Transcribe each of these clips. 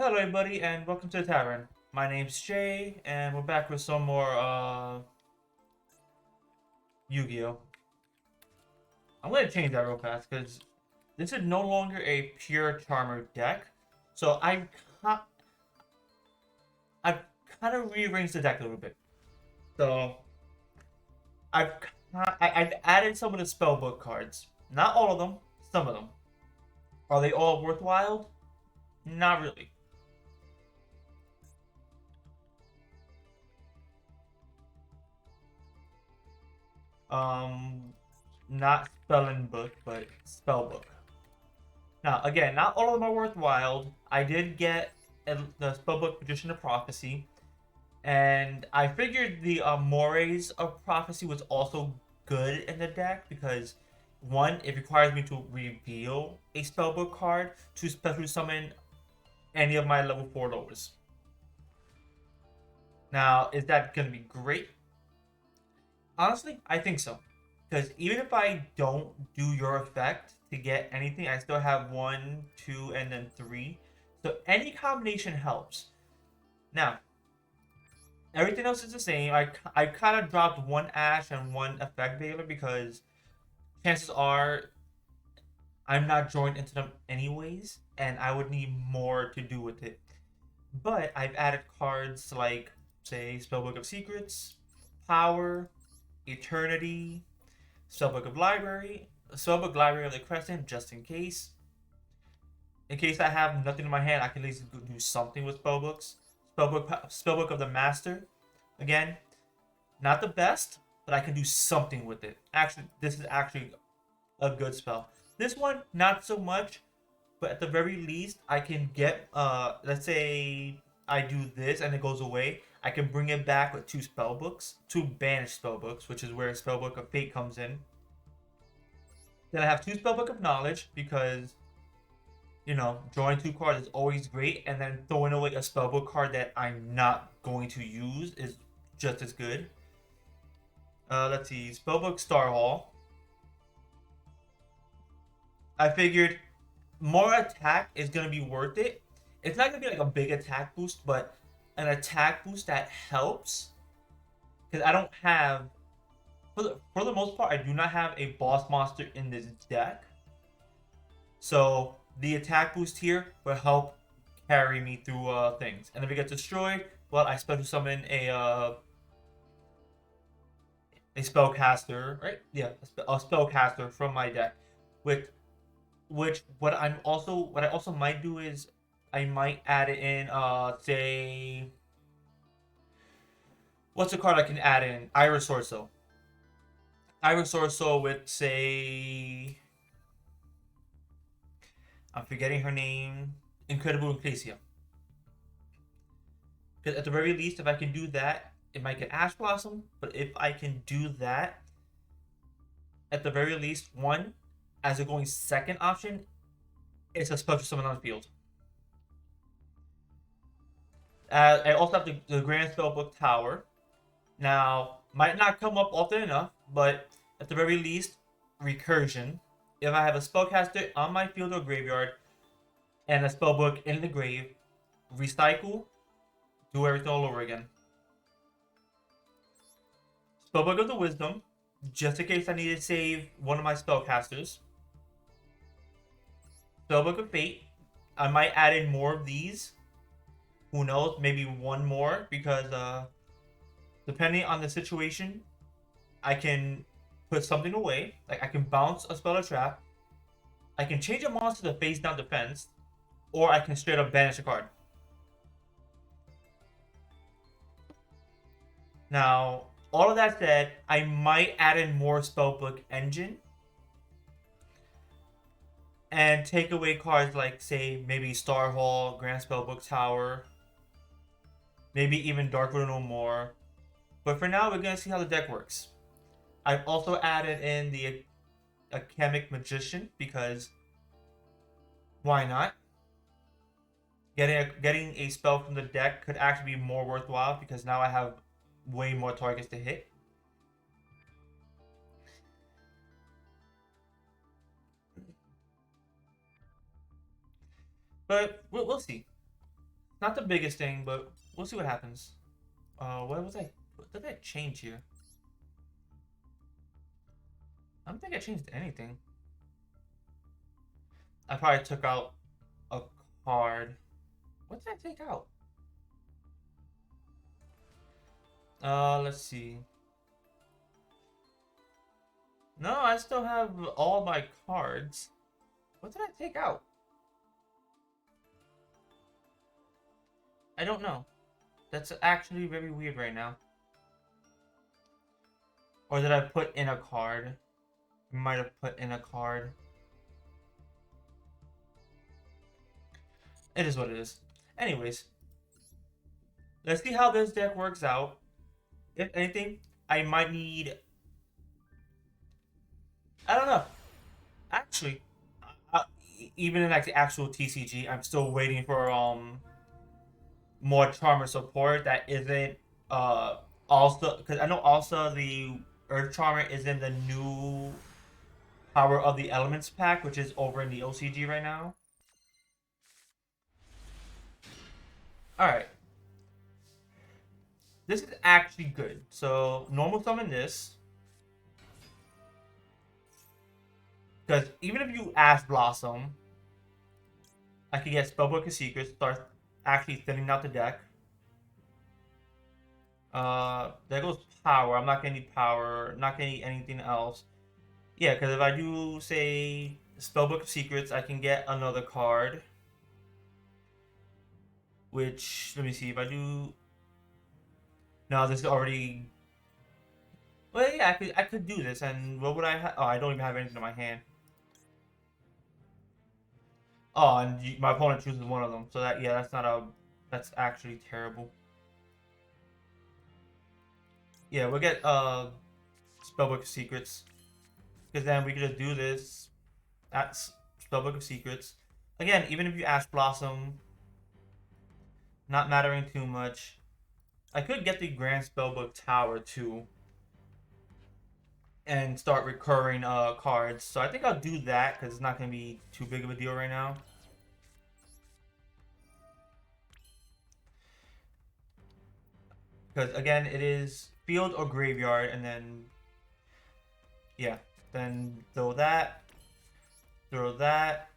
Hello everybody and welcome to the tavern. My name's Jay and we're back with some more Yu-Gi-Oh! I'm gonna change that real fast because this is no longer a pure Charmer deck. So I've kind of rearranged the deck a little bit. So I've I've added some of the spellbook cards. Not all of them, some of them. Are they all worthwhile? Not really. Um Not spelling book, but spellbook. Now, again, not all of them are worthwhile. I did get the Spellbook Magician of Prophecy, and I figured the Mores of Prophecy was also good in the deck because, one, it requires me to reveal a Spellbook card to special summon any of my level 4 lowers. Now, is that going to be great? Honestly, I think so. Because even if I don't do your effect to get anything, I still have one, two, and then three. So any combination helps. Now, everything else is the same. I kind of dropped one Ash and one Effect Veiler because chances are I'm not joined into them anyways, and I would need more to do with it. But I've added cards like, say, Spellbook of Secrets, Power, Eternity, Spellbook Library of the Crescent, just in case. In case I have nothing in my hand, I can at least do something with spellbooks. Spellbook of the Master. Again, not the best, but I can do something with it. Actually, this is actually a good spell. This one, not so much, but at the very least, I can get, let's say I do this and it goes away. I can bring it back with two spellbooks, two banished spellbooks, which is where Spellbook of Fate comes in. Then I have two Spellbook of Knowledge because, drawing two cards is always great, and then throwing away a Spellbook card that I'm not going to use is just as good. Let's see, Spellbook Star Hall. I figured more attack is going to be worth it. It's not going to be like a big attack boost, but an attack boost that helps. Because I don't have, for the most part, I do not have a boss monster in this deck. So the attack boost here will help carry me through things. And if it gets destroyed, well, I special summon a spellcaster, right? Yeah, a spellcaster from my deck. Which what I also might do is I might add it in say, what's a card I can add in? Iris Orso. Iris Orso with, say, I'm forgetting her name, Incredible Ecclesia. Because at the very least, if I can do that, it might get Ash Blossom. But if I can do that, at the very least, one, as a going second option, it's a special summon on the field. I also have the Grand Spellbook Tower. Now, might not come up often enough, but at the very least, recursion. If I have a spellcaster on my field or graveyard and a spellbook in the grave, recycle, do everything all over again. Spellbook of the Wisdom, just in case I need to save one of my spellcasters. Spellbook of Fate, I might add in more of these. Who knows? Maybe one more because depending on the situation, I can put something away. Like I can bounce a spell or trap. I can change a monster to face down defense, or I can straight up banish a card. Now, all of that said, I might add in more Spellbook Engine and take away cards like, say, maybe Star Hall, Grand Spellbook Tower, maybe even Darkwood No More. But for now, we're going to see how the deck works. I've also added in the Alchemic Magician because why not? Getting a spell from the deck could actually be more worthwhile because now I have way more targets to hit. But we'll see. Not the biggest thing, but we'll see what happens. What was I? What did I change here? I don't think I changed anything. I probably took out a card. What did I take out? Let's see. No, I still have all my cards. What did I take out? I don't know. That's actually very weird right now. Or did I put in a card? I might have put in a card. It is what it is. Anyways, let's see how this deck works out. If anything, I might need... I don't know. Actually, uh, even in like the actual TCG, I'm still waiting for more Charmer support that isn't also, because I know also the Earth Charmer is in the new Power of the Elements pack, which is over in the OCG right now. Alright. This is actually good. So, normal summon this. Because even if you Ash Blossom, I could get Spellbook of Secrets, start actually thinning out the deck. There goes power. I'm not gonna need power. Not gonna need anything else. Yeah, because if I do, say, Spellbook of Secrets, I can get another card. Which, let me see, if I do... No, this is already... Well, yeah, I could do this, and what would I have? Oh, I don't even have anything in my hand. Oh, and my opponent chooses one of them, so that, yeah, that's not a... That's actually terrible. Yeah, we'll get, Spellbook of Secrets. Because then we could just do this at Spellbook of Secrets. Again, even if you Ash Blossom, not mattering too much. I could get the Grand Spellbook Tower too. And start recurring cards. So I think I'll do that because it's not going to be too big of a deal right now. Because again, it is field or graveyard, and then yeah, then throw that, throw that.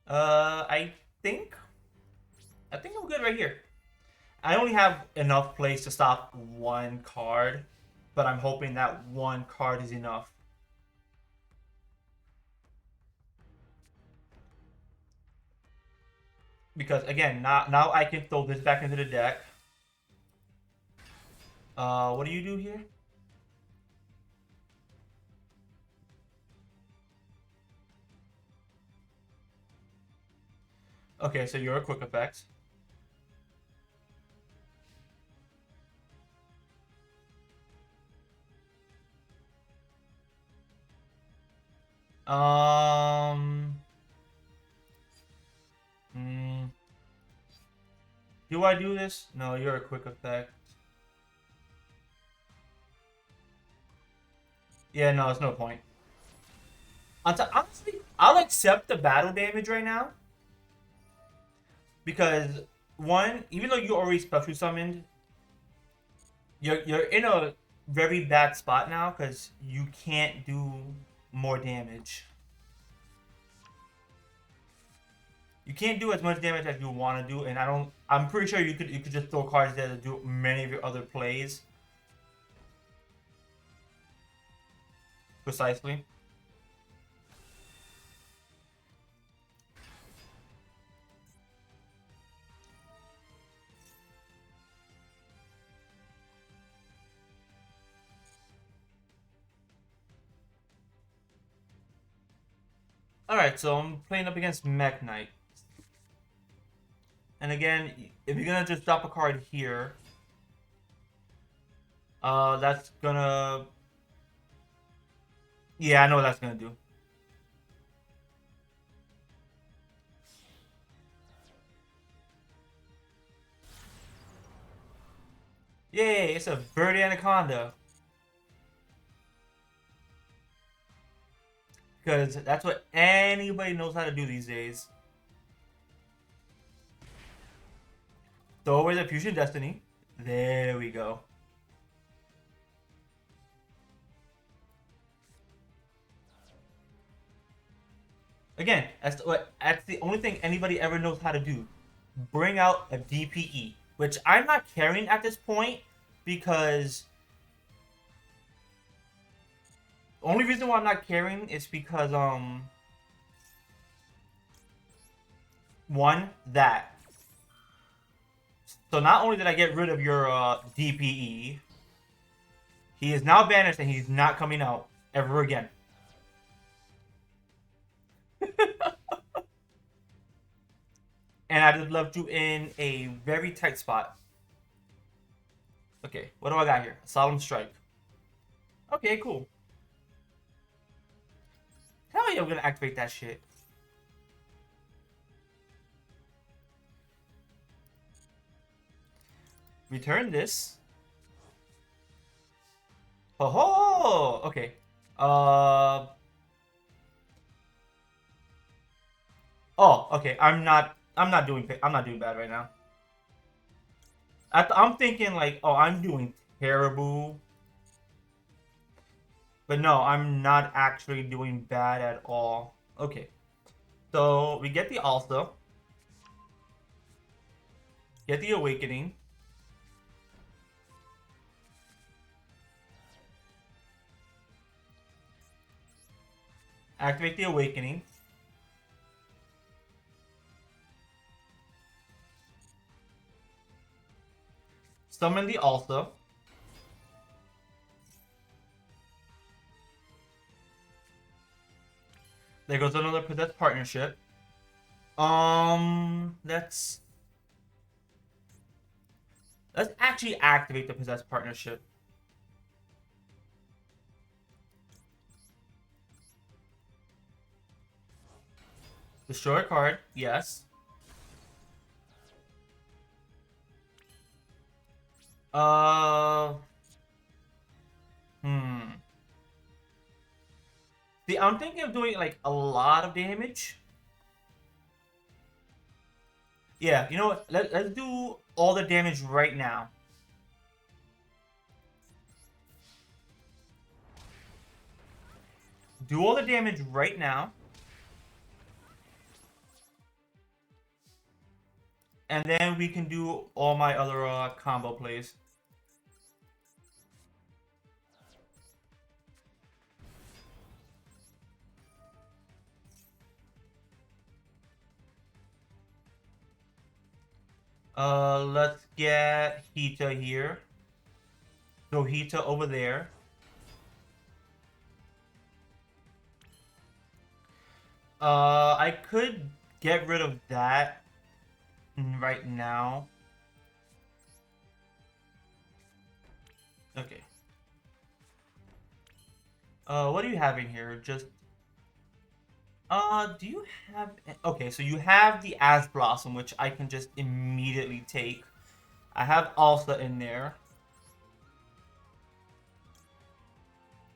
I think I'm good right here. I only have enough place to stop one card, but I'm hoping that one card is enough. Because again, now I can throw this back into the deck. What do you do here? Okay, so you're a quick effect. Hmm. Do I do this? No, you're a quick effect. Yeah, no, it's no point. Honestly, I'll accept the battle damage right now. Because, one, even though you already special summoned, you're in a very bad spot now because you can't do more damage. You can't do as much damage as you want to do, and I'm pretty sure you could just throw cards there to do many of your other plays. Precisely. Alright, so I'm playing up against Mech Knight. And again, if you're gonna just drop a card here, that's gonna... Yeah, I know what that's gonna do. Yay, it's a Birdie Anaconda. Because that's what anybody knows how to do these days. Throw away the Fusion Destiny. There we go. Again, that's the only thing anybody ever knows how to do. Bring out a DPE, which I'm not carrying at this point because the only reason why I'm not carrying is because one, that. So not only did I get rid of your DPE, he is now banished and he's not coming out ever again. And I just left you in a very tight spot. Okay, what do I got here? Solemn Strike. Okay, cool. Hell yeah, I'm gonna activate that shit. Return this. Oh ho! Okay. Oh, okay. I'm not doing bad right now. I'm thinking like, oh, I'm doing terrible. But no, I'm not actually doing bad at all. Okay. So we get the Alpha. Get the Awakening. Activate the Awakening. Summon the Alpha. There goes another Possessed Partnership. Let's actually activate the Possessed Partnership. Destroy a card, yes. Uh, See, I'm thinking of doing like a lot of damage. Yeah, you know what? Let's do all the damage right now. Do all the damage right now. And then we can do all my other combo plays. Let's get Hita here. Throw Hita over there. I could get rid of that right now. Okay. What do you have in here? Just do you have... Okay, so you have the Ash Blossom, which I can just immediately take. I have Alsa in there.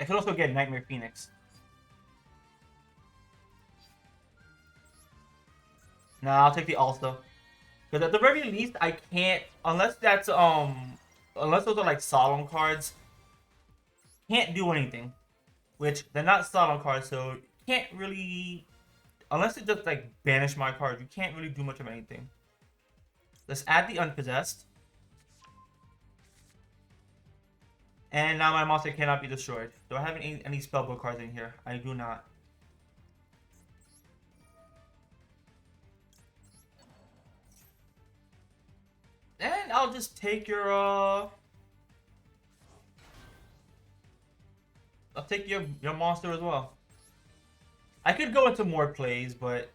I could also get Nightmare Phoenix. Nah, I'll take the Alsa. Because at the very least, I can't... Unless that's, unless those are, like, solemn cards, can't do anything. Which, they're not solemn cards, so you can't really... Unless it just, like, banish my card, you can't really do much of anything. Let's add the Unpossessed. And now my monster cannot be destroyed. Do I have any Spellbook cards in here? I do not. And I'll just take your, I'll take your monster as well. I could go into more plays, but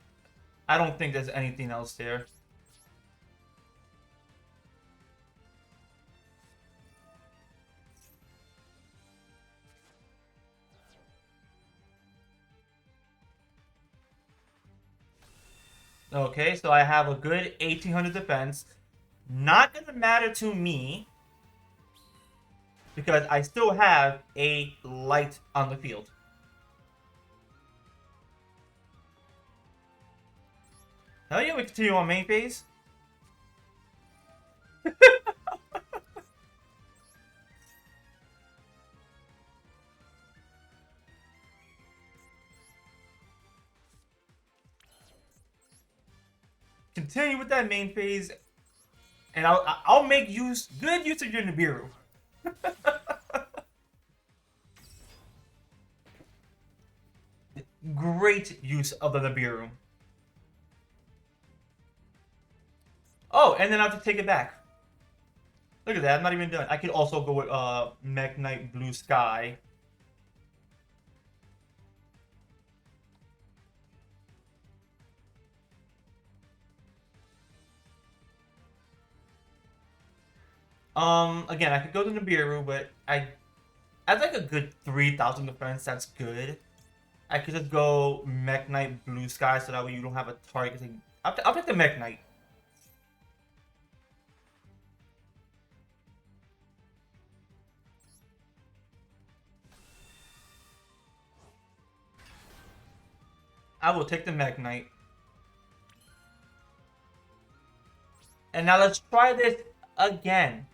I don't think there's anything else there. Okay, so I have a good 1800 defense. Not gonna matter to me because I still have a light on the field. Hell yeah, we continue on main phase. continue with that main phase, and I'll make good use of your Nibiru. Great use of the Nibiru. Oh, and then I have to take it back. Look at that, I'm not even done. I could also go with Mech Knight Blue Sky. Again, I could go to Nibiru, but I'd like a good 3,000 defense. That's good. I could just go Mech Knight Blue Sky, so that way you don't have a target. I'll pick the Mech Knight. I will take the Mech Knight. And now let's try this again.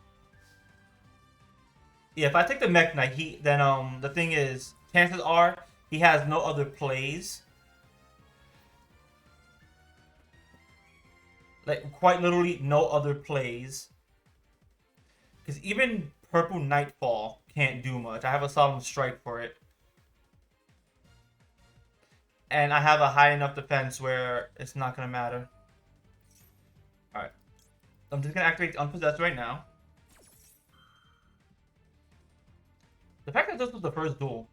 Yeah, if I take the Mech Knight, then the thing is, chances are he has no other plays. Like quite literally no other plays. Because even Purple Nightfall can't do much. I have a Solemn Strike for it. And I have a high enough defense where it's not gonna matter. Alright. I'm just gonna activate Unpossessed right now. The fact that this was the first duel.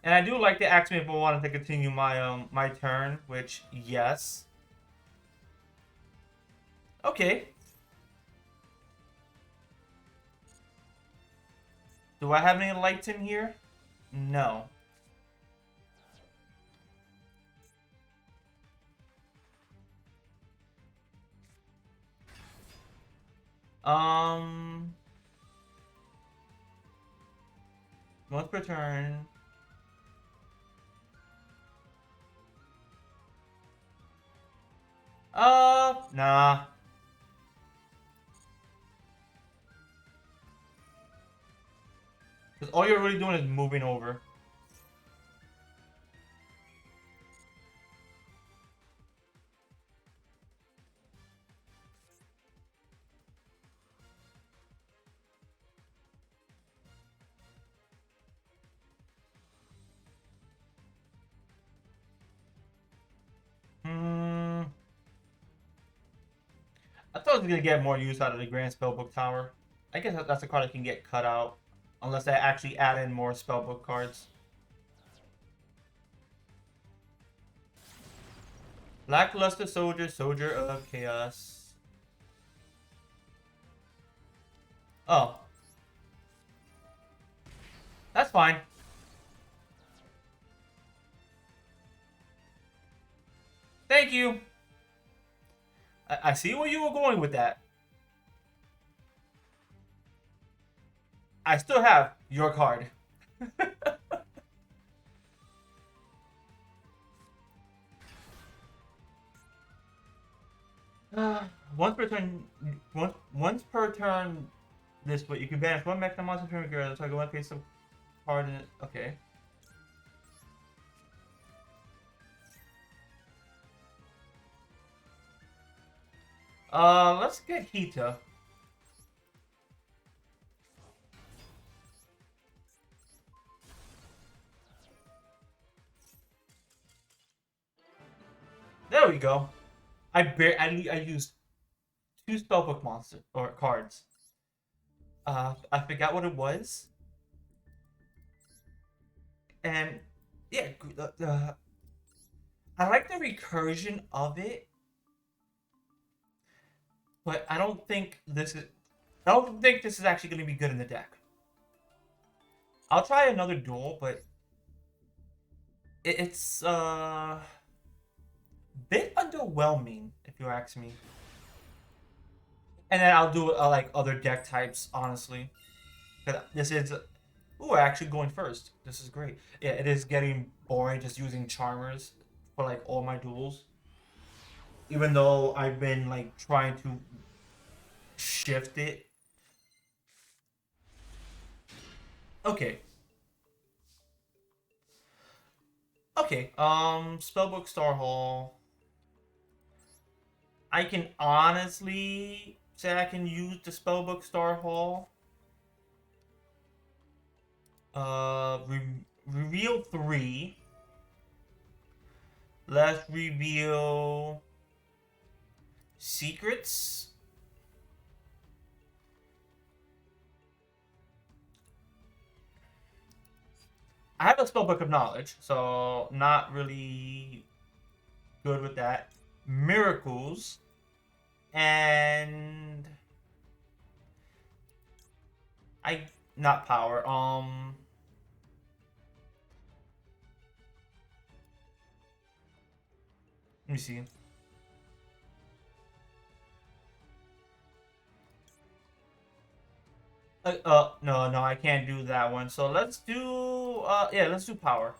And I do like to ask me if I wanted to continue my my turn, which yes. Okay. Do I have any lights in here? No. Once per turn. Nah. Because all you're really doing is moving over. I thought I was going to get more use out of the Grand Spellbook Tower. I guess that's a card that can get cut out. Unless I actually add in more Spellbook cards. Lackluster Soldier, Soldier of Chaos. Oh. That's fine. Thank you. I see where you were going with that. I still have your card. Once per turn, once per turn, this way you can banish one Mech monster from your graveyard. So I go one face of card in it. Okay. Let's get Hita. There we go. I used 2 Spellbook monster or cards. I forgot what it was. And yeah, I like the recursion of it, but I don't think this is actually going to be good in the deck. I'll try another duel, but it's bit underwhelming if you ask me. And then I'll do like other deck types, honestly. Because this is, ooh, we're actually going first. This is great. Yeah, it is getting boring just using Charmers for like all my duels. Even though I've been like trying to shift it. Okay. Okay. Spellbook Star Hall. I can honestly say I can use the Spellbook Star Hall. Reveal 3. Let's reveal secrets. I have a Spellbook of Knowledge, so not really good with that. Miracles. And I not power. Let me see. No, I can't do that one. So let's do yeah, let's do power.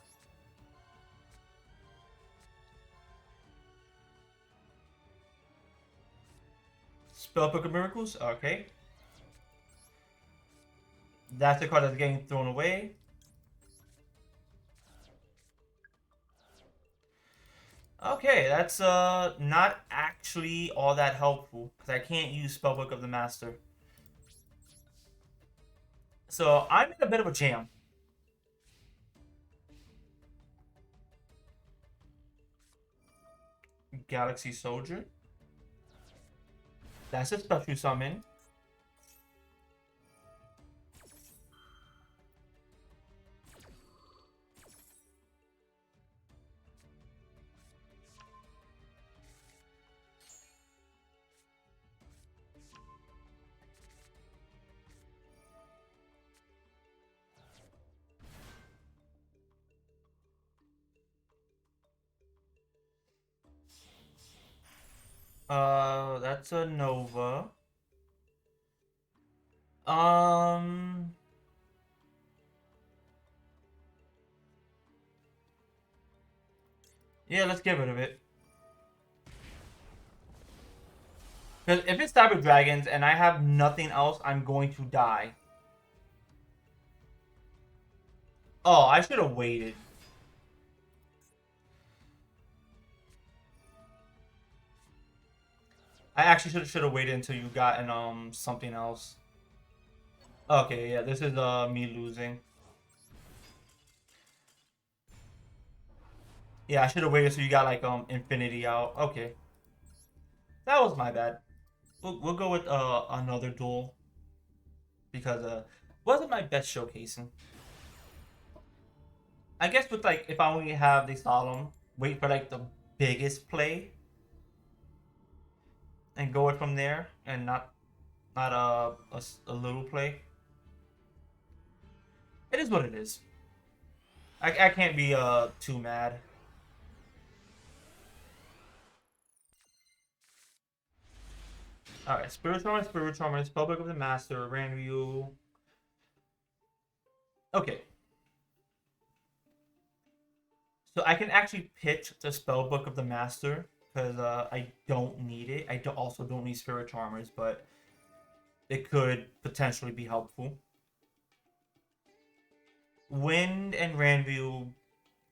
Spellbook of Miracles. Okay, that's the card that's getting thrown away. Okay, that's not actually all that helpful because I can't use Spellbook of the Master. So I'm in a bit of a jam. Galaxy Soldier. That's a special summon. That's a Nova. Um, yeah, let's get rid of it. Because if it's Cyber Dragons and I have nothing else, I'm going to die. Oh, I should have waited. I actually should have waited until you got an something else. Okay, yeah, this is me losing. Yeah, I should have waited so you got like Infinity out. Okay, that was my bad. We'll go with another duel because wasn't my best showcasing. I guess with like if I only have the solemn, wait for like the biggest play and go it from there and not a little play. It is what it is. I can't be too mad. Alright, Spirit Charmer, Spellbook of the Master, Ranryu. Okay. So I can actually pitch the Spellbook of the Master because I don't need it. Also don't need Spirit Charmers, but it could potentially be helpful. Wind and Ranview,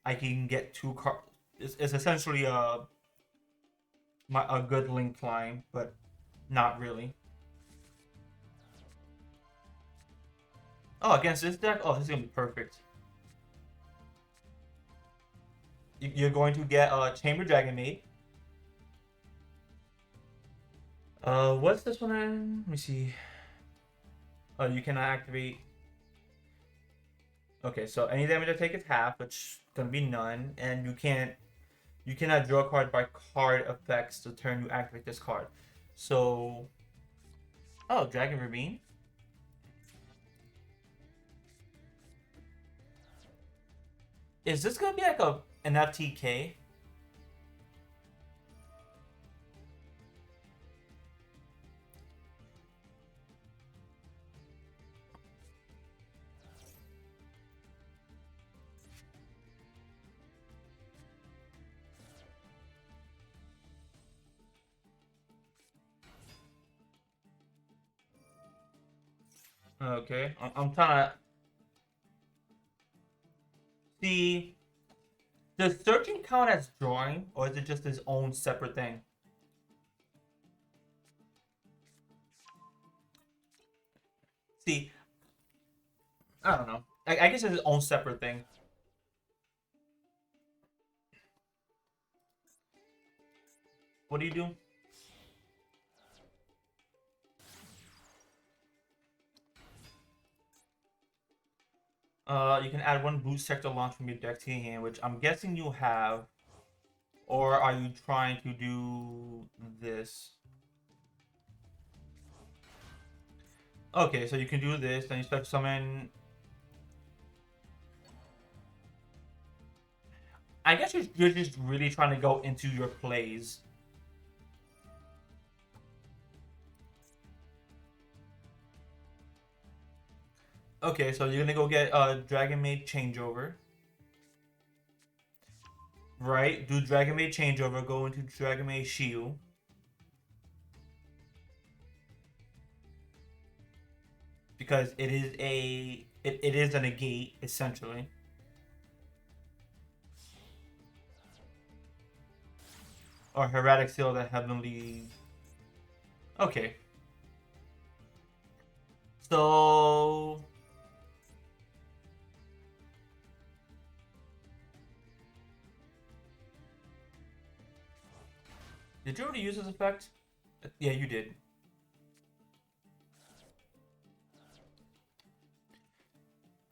I can get two cards. It's essentially a good link line, but not really. Oh, against this deck? Oh, this is gonna be perfect. You're going to get Chamber Dragon Maid. What's this one in? Let me see. Oh, you cannot activate. Okay, so any damage I take is half, which is gonna be none, and you cannot draw a card by card effects the turn you activate this card. So, oh, Dragon Ravine. Is this gonna be like an FTK? Okay, I'm trying to. See, does searching count as drawing, or is it just its own separate thing? See, I don't know. I guess it's its own separate thing. What do you do? You can add one boot sector launch from your deck to your hand, which I'm guessing you have. Or are you trying to do this? Okay, so you can do this, then you start to summon. I guess you're just really trying to go into your plays. Okay, so you're gonna go get Dragon Maid Changeover. Right? Do Dragon Maid Changeover, go into Dragon Maid Shield. Because it is it is a negate, essentially. Or Heretic Seal, the heavenly. Okay. So did you already use this effect? Yeah, you did.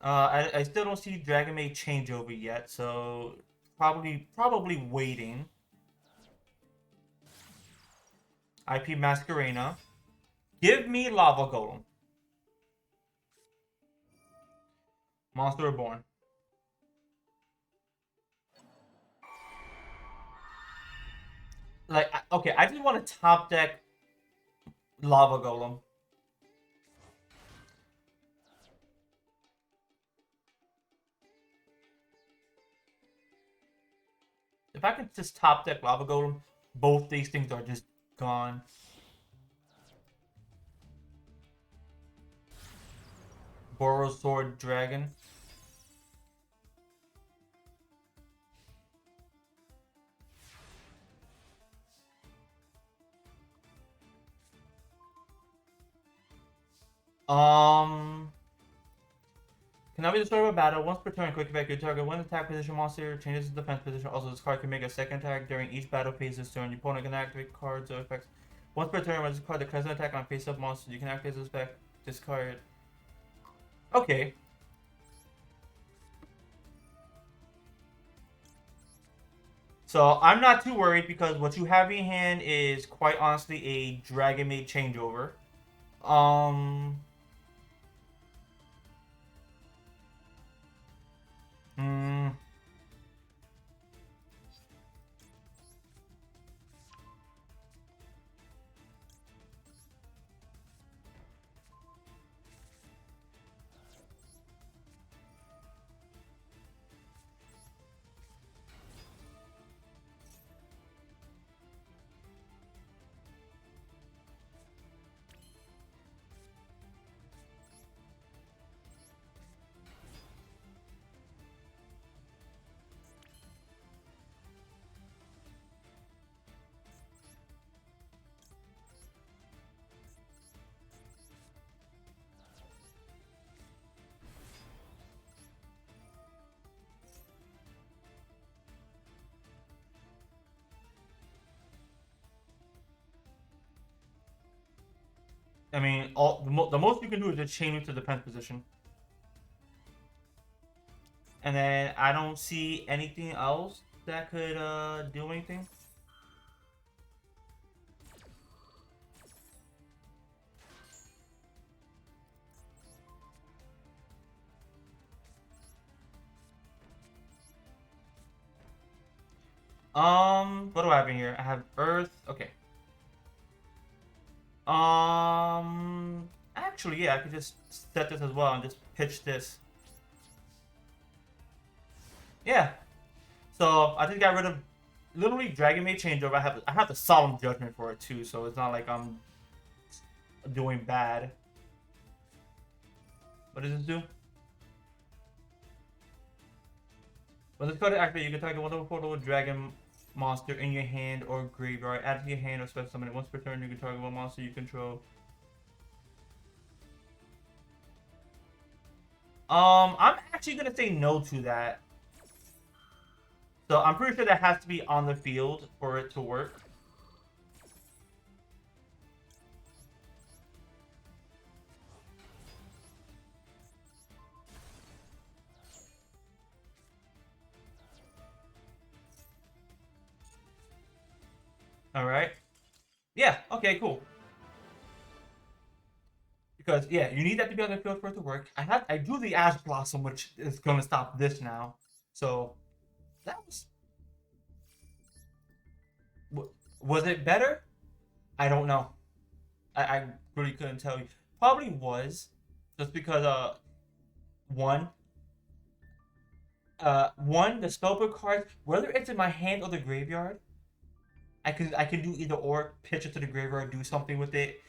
I still don't see Dragon Maid Changeover yet, so probably waiting. IP Masquerena. Give me Lava Golem. Monster Reborn. Like, okay, I just want to top deck Lava Golem. If I could just top deck Lava Golem, both these things are just gone. Borrow Sword Dragon. Cannot be destroyed by battle. Once per turn, quick effect. Your target one attack position monster changes its defense position. Also, this card can make a second attack during each battle phase this turn. Your opponent can activate cards or effects. Once per turn, when this card declares an attack on face-up monster, you can activate this effect. Discard. Okay. So I'm not too worried because what you have in your hand is quite honestly a Dragon Maid Changeover. Um. Hmm. I mean, the most you can do is just chain it to defense position. And then I don't see anything else that could do anything. What do I have in here? I have Earth. Okay. Actually, yeah, I could just set this as well and just pitch this. Yeah. So I just got rid of literally Dragon Maid Changeover. I have the Solemn Judgment for it too, so it's not like I'm doing bad. What does this do? When this card is activated, you can target one of the portable dragon monster in your hand or graveyard. Add to your hand or special summon it. Once per turn, you can target one monster you control. I'm actually gonna say no to that. So I'm pretty sure that has to be on the field for it to work. All right. Yeah. Okay. Cool. Because yeah, you need that to be on the field for it to work. I do the Ash Blossom, which is gonna stop this now. So that was it better? I don't know. I really couldn't tell you. Probably was, just because one one the spellbook cards, whether it's in my hand or the graveyard, I can do either or, pitch it to the graveyard, do something with it,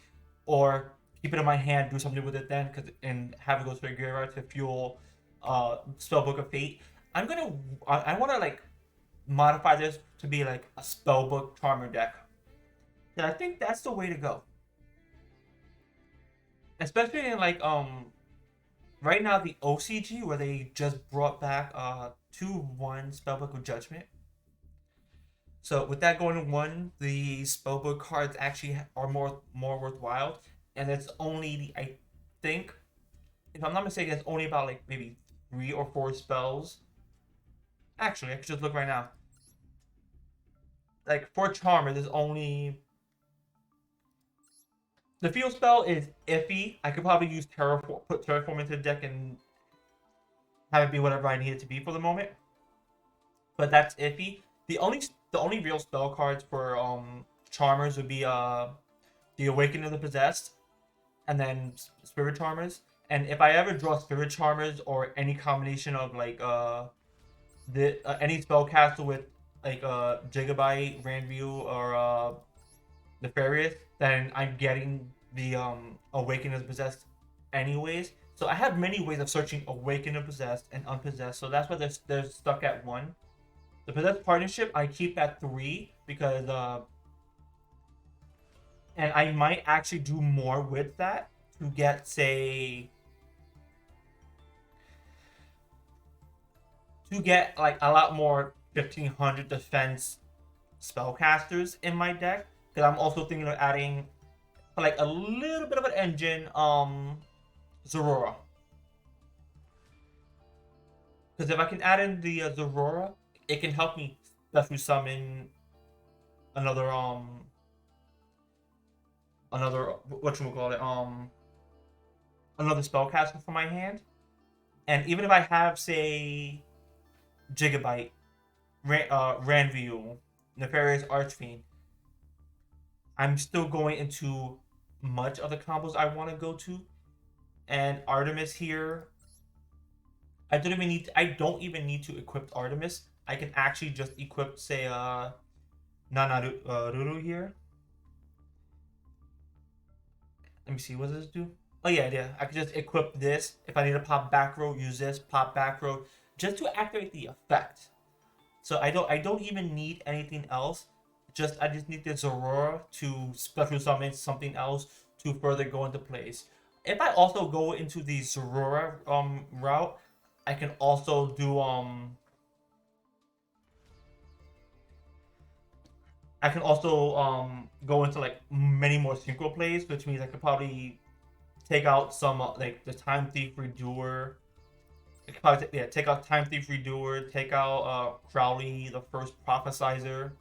or keep it in my hand, do something with it then, and have it go to the graveyard to fuel spellbook of fate. I want to like modify this to be like a spellbook charmer deck. And I think that's the way to go. Especially in like right now the OCG where they just brought back 2-1 Spellbook of Judgment. So with that going to 1, the Spellbook cards actually are more worthwhile, and it's only I think, if I'm not mistaken, it's only about like maybe 3 or 4 spells. Actually, I could just look right now. Like for Charmer, there's only the field spell is iffy. I could probably use put Terraform into the deck and have it be whatever I need it to be for the moment. But that's iffy. The only real spell cards for Charmers would be the Awakening of the Possessed, and then Spirit Charmers. And if I ever draw Spirit Charmers or any combination of like any spellcaster with like Gigabyte, Randview, or Nefarious, then I'm getting the Awaken as Possessed anyways. So I have many ways of searching Awaken and Possessed and Unpossessed. So that's why they're stuck at 1. The Possessed Partnership I keep at 3 because and I might actually do more with that to get like a lot more 1500 defense spellcasters in my deck, because I'm also thinking of adding like a little bit of an engine, Zorora. Because if I can add in the Zorora, it can help me special summon another whatchamacallit, another spellcaster from my hand. And even if I have, say, Gigabyte, Ranview, Nefarious Archfiend, I'm still going into much of the combos I want to go to. And Artemis here, I don't even need to equip Artemis. I can actually just equip, say, Ruru here. Let me see, what does this do? Oh yeah. I can just equip this. If I need to pop back row, use this, pop back row, just to activate the effect. So I don't even need anything else. I just need this Aurora to special summon something else to further go into place. If I also go into the Zorora route, I can also do go into like many more synchro plays, which means I could probably take out some like the Time Thief Redoer. I could probably take out Time Thief Redoer, take out Crowley, the First Prophesizer,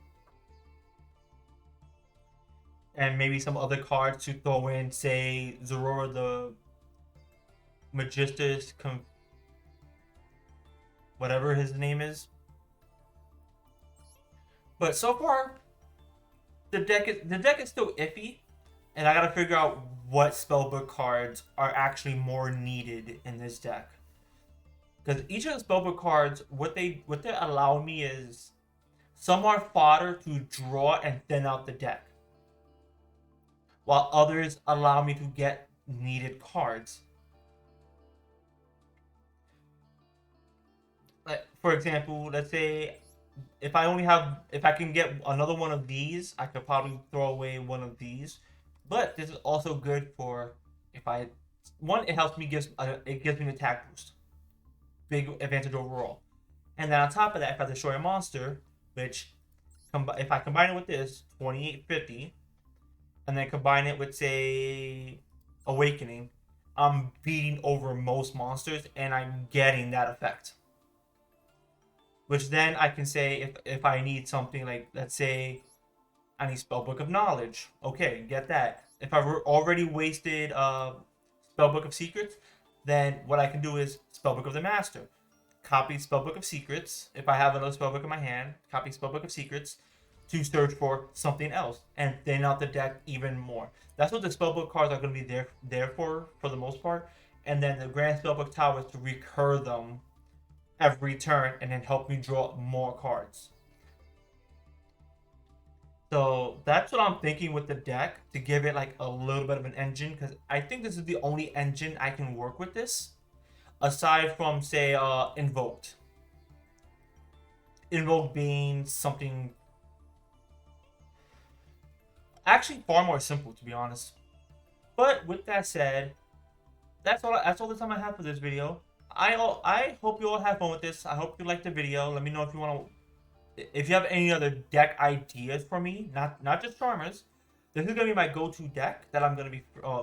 and maybe some other cards to throw in, say Zorora the Magistus, whatever his name is. But so far, the deck is still iffy, and I gotta figure out what spellbook cards are actually more needed in this deck. Because each of the spellbook cards, what they allow me is, some are fodder to draw and thin out the deck, while others allow me to get needed cards. Like For example, let's say if I can get another one of these, I could probably throw away one of these. But this is also good for if I one, it helps me it gives me an attack boost, big advantage overall. And then on top of that, if I destroy a monster, which if I combine it with this 2850, and then combine it with say Awakening, I'm beating over most monsters, and I'm getting that effect. Which then I can say if I need something like, let's say I need Spellbook of Knowledge. Okay, get that. If I've already wasted Spellbook of Secrets, then what I can do is Spellbook of the Master. Copy Spellbook of Secrets. If I have another Spellbook in my hand, copy Spellbook of Secrets to search for something else and thin out the deck even more. That's what the Spellbook cards are going to be there for the most part. And then the Grand Spellbook Tower is to recur them every turn and then help me draw more cards. So that's what I'm thinking with the deck, to give it like a little bit of an engine, because I think this is the only engine I can work with this, aside from say Invoked. Invoked being something actually far more simple, to be honest. But with that said, that's all the time I have for this video. I hope you all have fun with this. I hope you liked the video. Let me know if you have any other deck ideas for me, not just Charmers. This is gonna be my go-to deck that I'm gonna be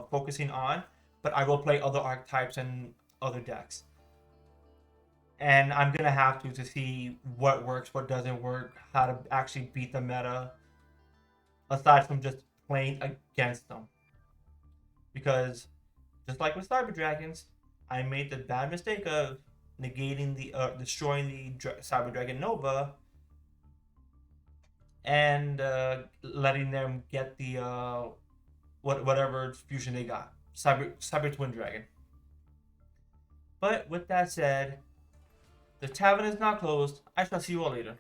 focusing on, but I will play other archetypes and other decks. And I'm gonna have to see what works, what doesn't work, how to actually beat the meta, aside from just playing against them. Because just like with Cyber Dragons, I made the bad mistake of negating destroying the Cyber Dragon Nova and letting them get the whatever fusion they got, Cyber Twin Dragon. But with that said, the tavern is now closed. I shall see you all later.